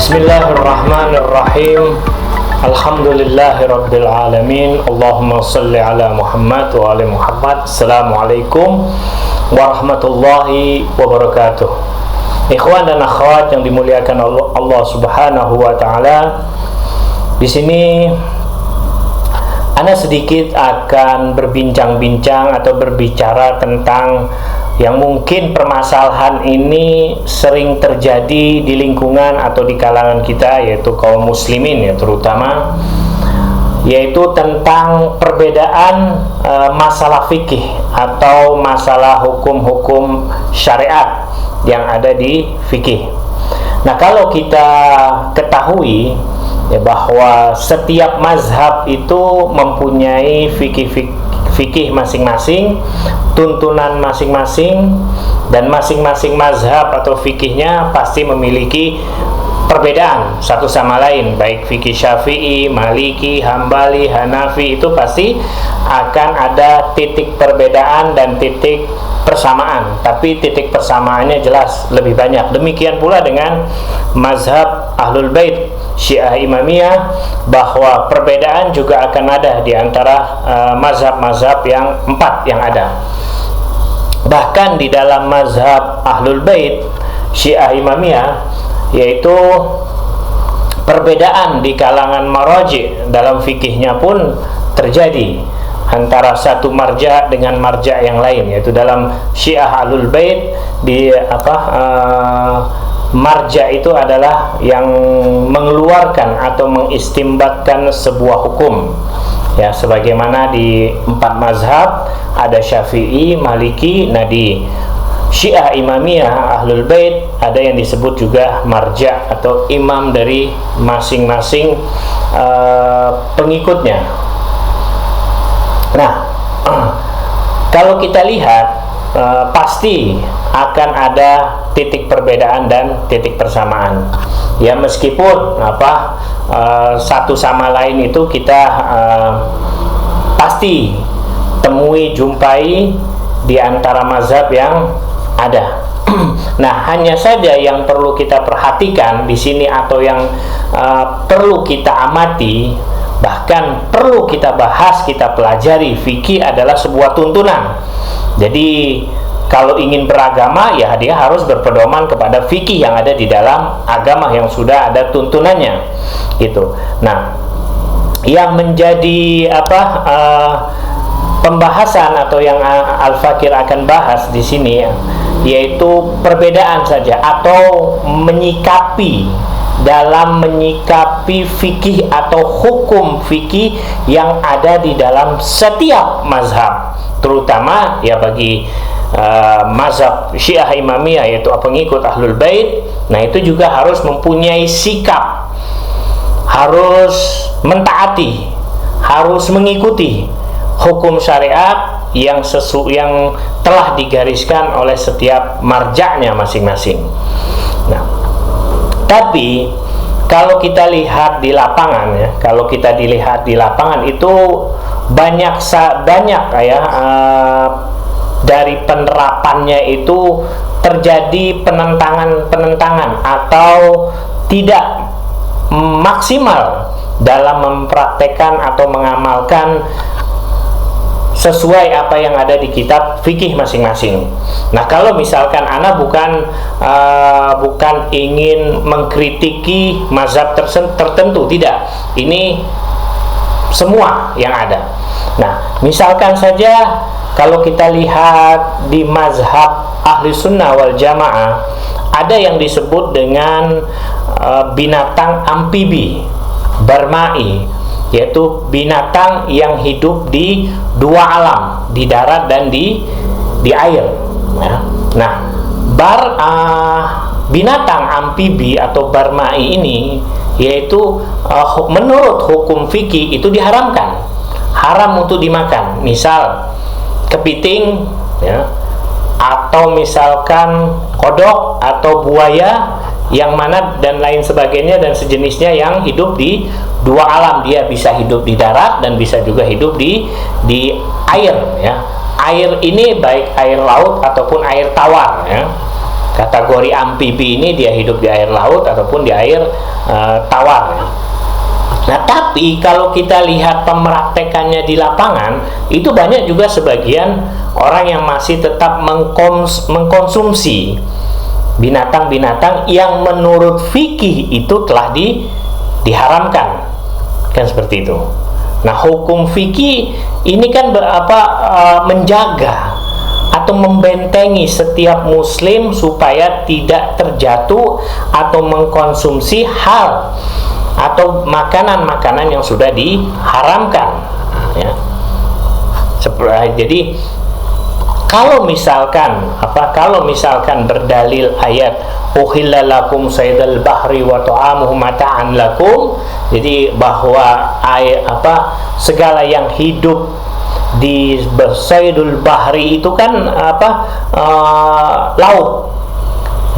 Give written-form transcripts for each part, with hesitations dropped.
Bismillahirrahmanirrahim. Alhamdulillahirabbil alamin. Allahumma shalli ala Muhammad wa ali Muhammad. Assalamualaikum warahmatullahi wabarakatuh. Ikhwan dan akhwat yang dimuliakan Allah Subhanahu wa taala. Di sini Ana sedikit akan berbincang-bincang atau berbicara tentang yang mungkin permasalahan ini sering terjadi di lingkungan atau di kalangan kita, yaitu kaum muslimin ya terutama, yaitu tentang perbedaan masalah fikih atau masalah hukum-hukum syariat yang ada di fikih. Nah, kalau kita ketahui ya bahwa setiap mazhab itu mempunyai fikih masing-masing, tuntunan masing-masing, dan masing-masing mazhab atau fikihnya pasti memiliki perbedaan satu sama lain. Baik fikih Syafi'i, Maliki, Hambali, Hanafi, itu pasti akan ada titik perbedaan dan titik persamaan, tapi titik persamaannya jelas lebih banyak. Demikian pula dengan mazhab Ahlul Bait Syiah Imamiyah, bahwa perbedaan juga akan ada di antara mazhab-mazhab yang empat yang ada. Bahkan di dalam mazhab Ahlul Bait Syiah Imamiyah, yaitu perbedaan di kalangan maraji dalam fikihnya pun terjadi antara satu marja dengan marja yang lain, yaitu dalam Syiah Ahlul Bait di marja itu adalah yang mengeluarkan atau mengistimbatkan sebuah hukum ya, sebagaimana di empat mazhab ada Syafi'i, Maliki. Nah, di Syiah Imamiyah Ahlul Bait ada yang disebut juga marja atau imam dari masing-masing pengikutnya. Nah, kalau kita lihat pasti akan ada titik perbedaan dan titik persamaan. Ya, meskipun satu sama lain itu kita pasti jumpai di antara mazhab yang ada. Nah, hanya saja yang perlu kita perhatikan di sini atau yang perlu kita amati, bahkan perlu kita bahas, kita pelajari, fikih adalah sebuah tuntunan. Jadi kalau ingin beragama, ya dia harus berpedoman kepada fikih yang ada di dalam agama yang sudah ada tuntunannya, gitu. Nah, yang menjadi pembahasan atau yang Al-Fakir akan bahas di sini, yaitu perbedaan saja atau dalam menyikapi fikih atau hukum fikih yang ada di dalam setiap mazhab, terutama ya bagi mazhab Syiah Imamiyah, yaitu pengikut Ahlul Bait. Nah, itu juga harus mempunyai sikap, harus mentaati, harus mengikuti hukum syariat yang telah digariskan oleh setiap marja'nya masing-masing. Nah, tapi kalau kita lihat di lapangan ya, itu banyak dari penerapannya itu terjadi penentangan atau tidak maksimal dalam mempraktekkan atau mengamalkan sesuai apa yang ada di kitab fikih masing-masing. Nah, kalau misalkan Ana bukan ingin mengkritiki mazhab tertentu, tidak. Ini semua yang ada. Nah, misalkan saja kalau kita lihat di mazhab Ahli Sunnah wal Jamaah, ada yang disebut dengan binatang amfibi, barmai, yaitu binatang yang hidup di dua alam, di darat dan di air ya. Nah, binatang amfibi atau barmai ini, yaitu menurut hukum fikih itu diharamkan, haram untuk dimakan. Misal kepiting ya, atau misalkan kodok atau buaya, yang mana dan lain sebagainya dan sejenisnya yang hidup di dua alam. Dia bisa hidup di darat dan bisa juga hidup di air ya. Air ini baik air laut ataupun air tawar ya. kategori amfibi ini dia hidup di air laut ataupun di air tawar. Nah, tapi kalau kita lihat pemraktekannya di lapangan, itu banyak juga sebagian orang yang masih tetap mengkonsumsi binatang-binatang yang menurut fikih itu telah diharamkan, kan seperti itu. Nah, hukum fikih ini kan menjaga atau membentengi setiap muslim supaya tidak terjatuh atau mengkonsumsi hal atau makanan-makanan yang sudah diharamkan, ya. Jadi kalau misalkan berdalil ayat uhilla lakum saydal bahri wa ta'amuhu mata'an lakum, jadi bahwa segala yang hidup di saydul bahri itu kan laut.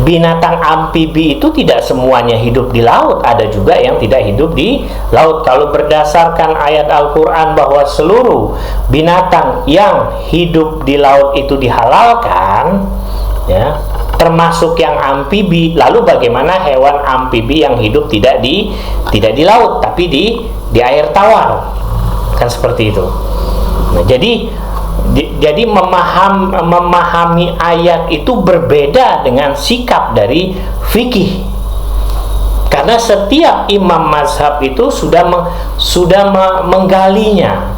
Binatang amfibi itu tidak semuanya hidup di laut, ada juga yang tidak hidup di laut. Kalau berdasarkan ayat Al-Quran bahwa seluruh binatang yang hidup di laut itu dihalalkan, ya, termasuk yang amfibi, lalu bagaimana hewan amfibi yang hidup tidak di laut tapi di air tawar, kan seperti itu. Nah, jadi memahami ayat itu berbeda dengan sikap dari fikih, karena setiap imam mazhab itu sudah menggalinya,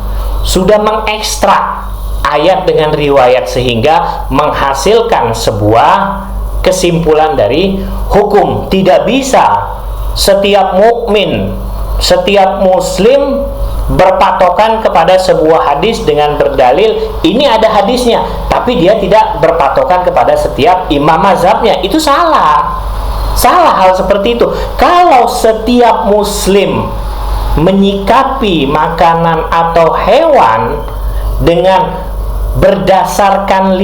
sudah mengekstrak ayat dengan riwayat sehingga menghasilkan sebuah kesimpulan dari hukum. Tidak bisa setiap mukmin, setiap muslim berpatokan kepada sebuah hadis dengan berdalil ini ada hadisnya, tapi dia tidak berpatokan kepada setiap imam mazhabnya. Itu salah hal seperti itu. Kalau setiap muslim menyikapi makanan atau hewan dengan berdasarkan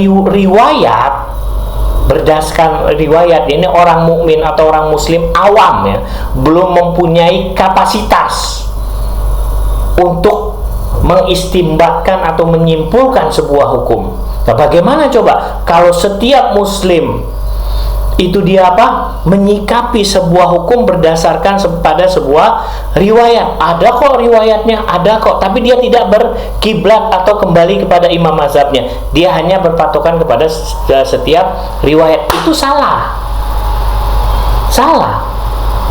riwayat, ini orang mukmin atau orang muslim awam, ya, belum mempunyai kapasitas untuk mengistimbatkan atau menyimpulkan sebuah hukum. Nah, bagaimana coba kalau setiap muslim itu dia menyikapi sebuah hukum berdasarkan pada sebuah riwayat. Ada kok riwayatnya, ada kok, tapi dia tidak berkiblat atau kembali kepada imam mazhabnya. Dia hanya berpatokan kepada setiap riwayat. Itu salah.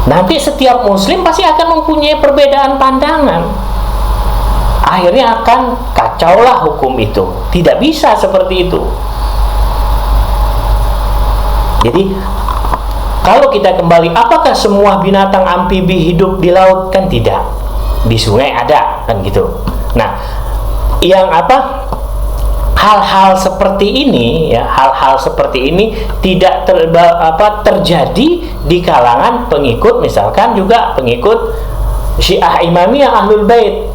Nanti setiap muslim pasti akan mempunyai perbedaan pandangan. Akhirnya akan kacaulah hukum itu. Tidak bisa seperti itu. Jadi kalau kita kembali, apakah semua binatang amfibi hidup di laut? Kan tidak. Di sungai ada, kan gitu. Nah, yang hal-hal seperti ini, ya, hal-hal seperti ini tidak terjadi di kalangan pengikut, misalkan juga pengikut Syiah Imamiyah Ahlul Bait.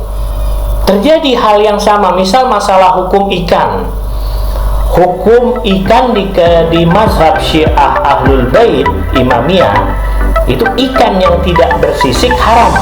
Terjadi hal yang sama, misal masalah hukum ikan. Hukum ikan di mazhab Syiah Ahlul Bait Imamiyah, itu ikan yang tidak bersisik haram.